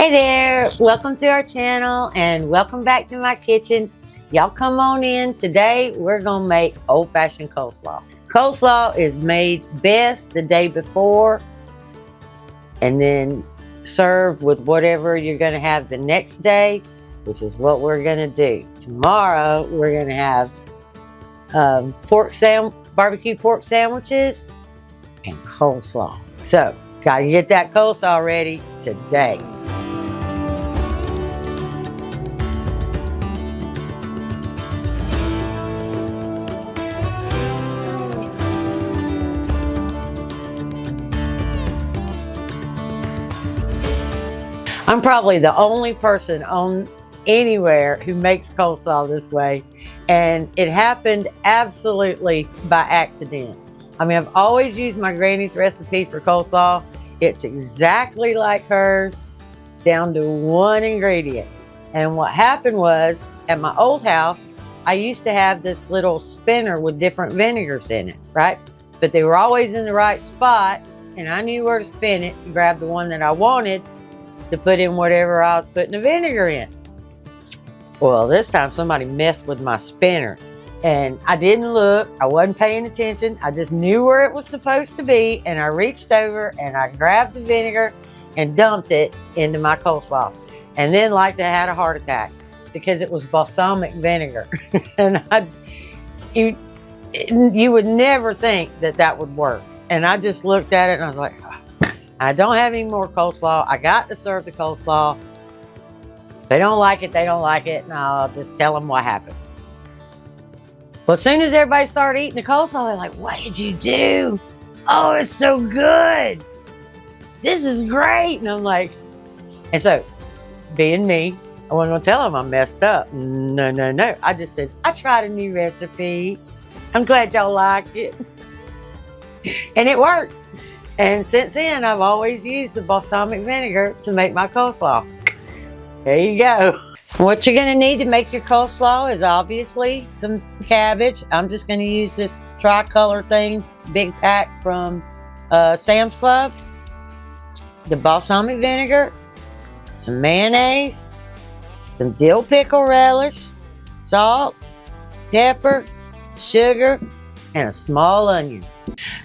Hey there, welcome to our channel and welcome back to my kitchen. Y'all come on in. Today we're gonna make old-fashioned coleslaw. Coleslaw is made best the day before and then served with whatever you're gonna have the next day, which is what we're gonna do. Tomorrow we're gonna have barbecue pork sandwiches and coleslaw. So gotta get that coleslaw ready today. I'm probably the only person on anywhere who makes coleslaw this way, and it happened absolutely by accident. I mean, I've always used my granny's recipe for coleslaw. It's exactly like hers, down to one ingredient. And what happened was, at my old house, I used to have this little spinner with different vinegars in it, right? But they were always in the right spot, and I knew where to spin it and grab the one that I wanted to put in whatever I was putting the vinegar in. Well, this time somebody messed with my spinner and I didn't look. I wasn't paying attention. I just knew where it was supposed to be, and I reached over and I grabbed the vinegar and dumped it into my coleslaw. And then like I had a heart attack because it was balsamic vinegar. And you would never think that that would work. And I just looked at it and I was like, oh, I don't have any more coleslaw. I got to serve the coleslaw. If they don't like it, they don't like it. And I'll just tell them what happened. Well, as soon as everybody started eating the coleslaw, they're like, what did you do? Oh, it's so good. This is great. And I'm like, and so being me, I wasn't going to tell them I messed up. No. I just said, I tried a new recipe. I'm glad y'all like it. And it worked. And since then, I've always used the balsamic vinegar to make my coleslaw. There you go. What you're gonna need to make your coleslaw is obviously some cabbage. I'm just gonna use this tricolor thing, big pack from Sam's Club. The balsamic vinegar, some mayonnaise, some dill pickle relish, salt, pepper, sugar, and a small onion.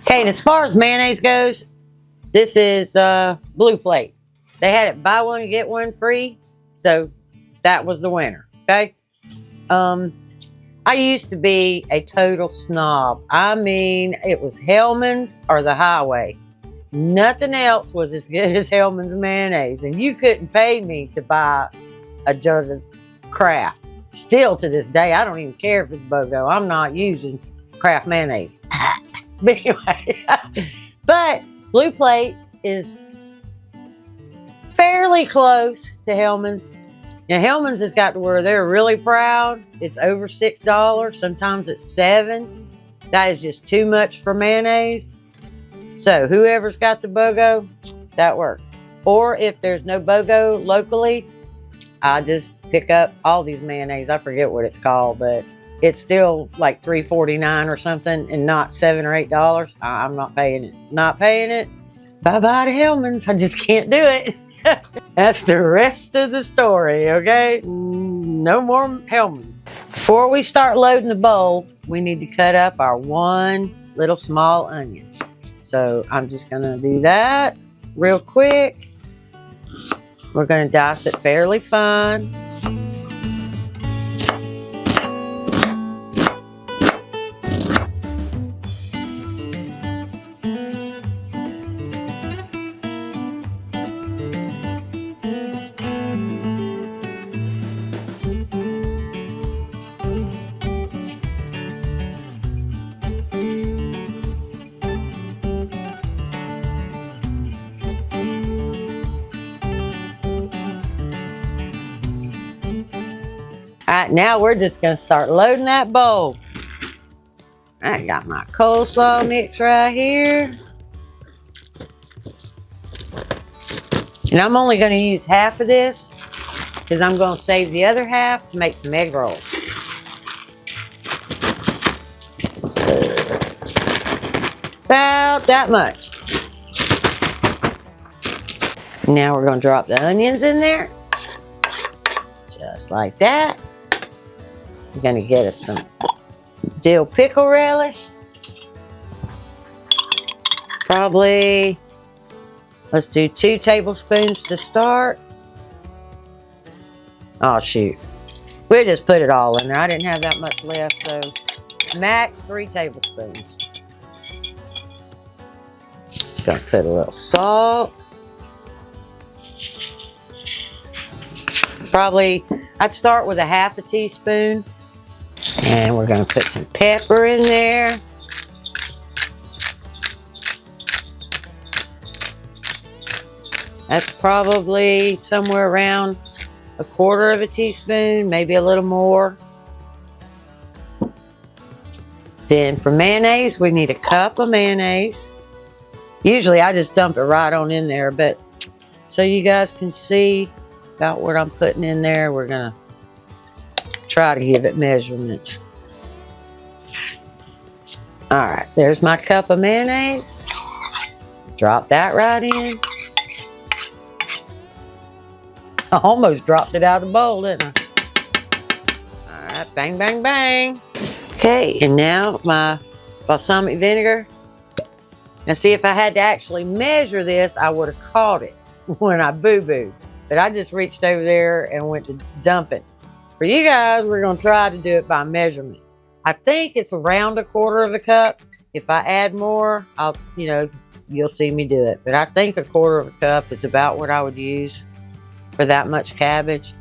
Okay, and as far as mayonnaise goes, this is Blue Plate. They had it buy one, get one free, so that was the winner, okay? I used to be a total snob. I mean, it was Hellmann's or the Highway. Nothing else was as good as Hellmann's mayonnaise, and you couldn't pay me to buy a jug of Kraft. Still to this day, I don't even care if it's BOGO. I'm not using Kraft mayonnaise. But anyway, but Blue Plate is fairly close to Hellmann's. Now, Hellmann's has got to where they're really proud. It's over $6. Sometimes it's $7. That is just too much for mayonnaise. So whoever's got the BOGO, that works. Or if there's no BOGO locally, I just pick up Aldi's mayonnaise. I forget what it's called, but it's still like $3.49 or something and not $7 or $8. I'm not paying it. Not paying it. Bye-bye to Hellmann's. I just can't do it. That's the rest of the story, okay? No more Hellmann's. Before we start loading the bowl, we need to cut up our one little small onion. So I'm just going to do that real quick. We're going to dice it fairly fine. All right, now we're just gonna start loading that bowl. I got my coleslaw mix right here. And I'm only gonna use half of this because I'm gonna save the other half to make some egg rolls. So, about that much. Now we're going to drop the onions in there. Just like that. We're going to get us some dill pickle relish. Probably, let's do 2 tablespoons to start. Oh shoot. We'll just put it all in there. I didn't have that much left, so max 3 tablespoons. Gonna put a little salt. Probably, I'd start with a ½ teaspoon. And we're gonna put some pepper in there. That's probably somewhere around ¼ teaspoon, maybe a little more. Then for mayonnaise, we need a cup of mayonnaise. Usually I just dump it right on in there, but so you guys can see about what I'm putting in there, we're gonna try to give it measurements. All right, there's my cup of mayonnaise. Drop that right in. I almost dropped it out of the bowl, didn't I? All right, bang, bang, bang. Okay, and now my balsamic vinegar. Now see, if I had to actually measure this, I would have caught it when I boo-booed. But I just reached over there and went to dump it. For you guys, we're gonna try to do it by measurement. I think it's around ¼ cup. If I add more, you'll see me do it. But I think ¼ cup is about what I would use for that much cabbage.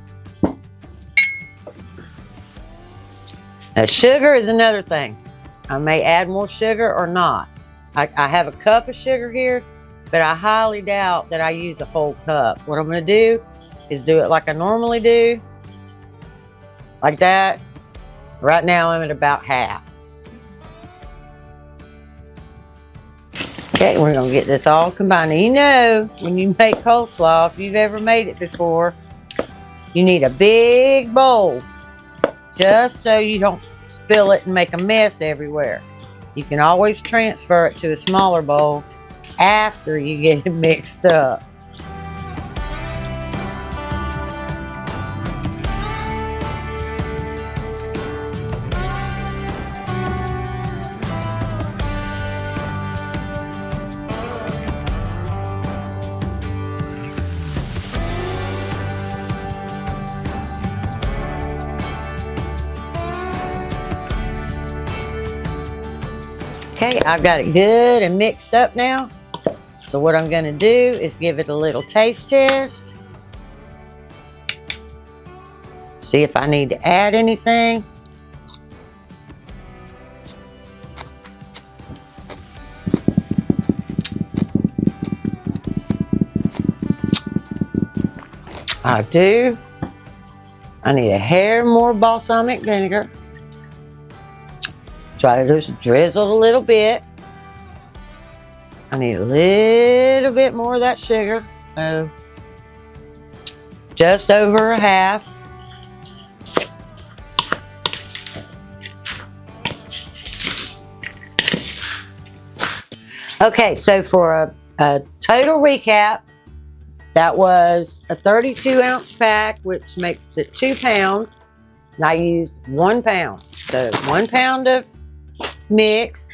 Now, sugar is another thing. I may add more sugar or not. I have a cup of sugar here, but I highly doubt that I use a whole cup. What I'm gonna do is do it like I normally do, like that. Right now I'm at about half. Okay, we're gonna get this all combined. Now, you know, when you make coleslaw, if you've ever made it before, you need a big bowl just so you don't spill it and make a mess everywhere. You can always transfer it to a smaller bowl after you get it mixed up. Okay, I've got it good and mixed up now. So what I'm gonna do is give it a little taste test. See if I need to add anything. I do. I need a hair more balsamic vinegar. Try to just drizzle a little bit. I need a little bit more of that sugar, so just over a half. Okay, so for a total recap, that was a 32-ounce pack, which makes it 2 pounds. And I used 1 pound. So 1 pound of mix.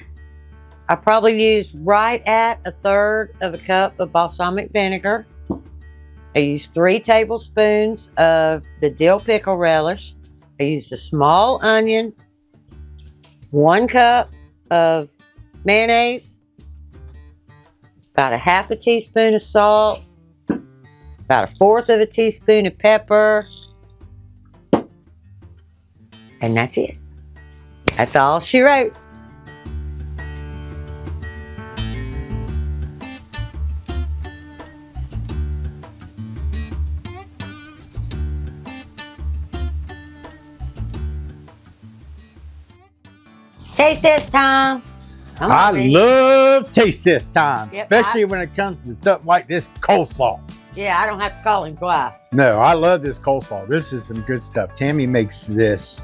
I probably used right at 1/3 cup of balsamic vinegar. I used 3 tablespoons of the dill pickle relish. I used a small onion, 1 cup of mayonnaise, about a ½ teaspoon of salt, about 1/4 teaspoon of pepper, and that's it. That's all she wrote. Taste test time. I love taste test time, Yep, especially when it comes to something like this coleslaw. Yeah, I don't have to call him twice. No, I love this coleslaw. This is some good stuff. Tammy makes this,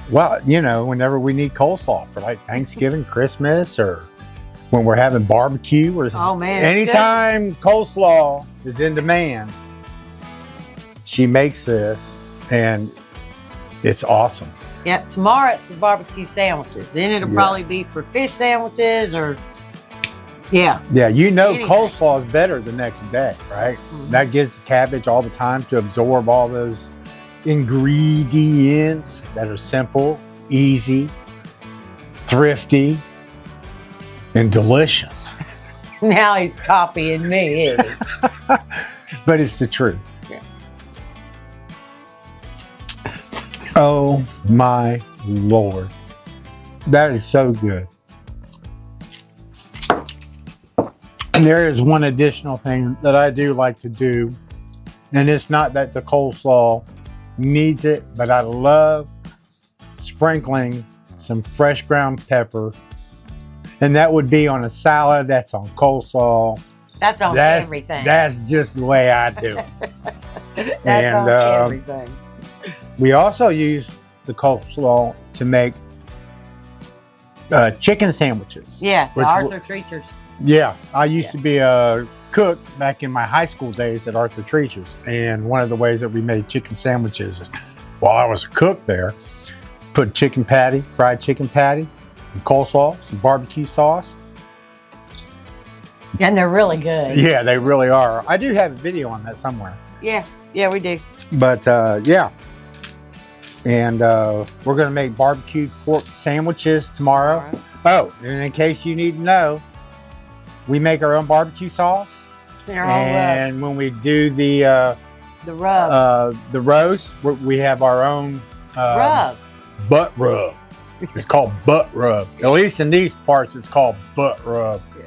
well, you know, whenever we need coleslaw for like Thanksgiving, Christmas, or when we're having barbecue or Oh man. it's anytime coleslaw is in demand, she makes this and it's awesome. good. Yep. Tomorrow it's for barbecue sandwiches. Then it'll Yeah. probably be for fish sandwiches or yeah. Yeah, you know Anything. coleslaw is better the next day, right? Mhm. That gives the cabbage all the time to absorb all those ingredients that are simple, easy, thrifty, and delicious. Now he's copying me, isn't he? But it's the truth. Yeah. Oh my Lord. That is so good. And there is one additional thing that I do like to do, and it's not that the coleslaw needs it, but I love sprinkling some fresh ground pepper, and that would be on a salad, that's on coleslaw. That's on everything. That's just the way I do it. That's and, on everything. We also use the coleslaw to make chicken sandwiches. Yeah, the which Arthur Treacher's. Yeah, I used to be a cook back in my high school days at Arthur Treacher's, and one of the ways that we made chicken sandwiches is, while I was a cook there, put chicken patty, fried chicken patty, some coleslaw, some barbecue sauce. And they're really good. Yeah, they really are. I do have a video on that somewhere. Yeah, we do. But yeah, and we're gonna make barbecued pork sandwiches tomorrow. All right. Oh, and in case you need to know, we make our own barbecue sauce. And our own And when we do the rub. roast, we have our own Rub. butt rub. It's called butt rub. At least in these parts, it's called butt rub. Yeah.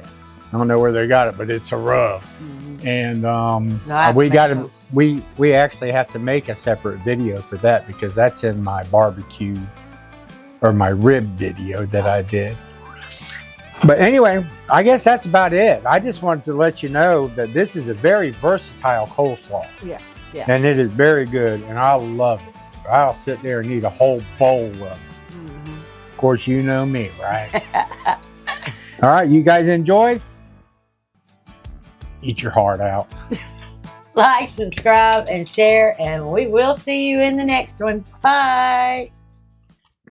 I don't know where they got it, but it's a rub. Mhm. And I we think got to so. we actually have to make a separate video for that because that's in my barbecue or my rib video that I did. But anyway, I guess that's about it. I just wanted to let you know that this is a very versatile coleslaw. Yeah. And it is very good, and I love it. I'll sit there and eat a whole bowl of it. Mhm. Of course, you know me, right? All right, you guys enjoyed? Eat your heart out. Like, subscribe, and share, and we will see you in the next one. Bye.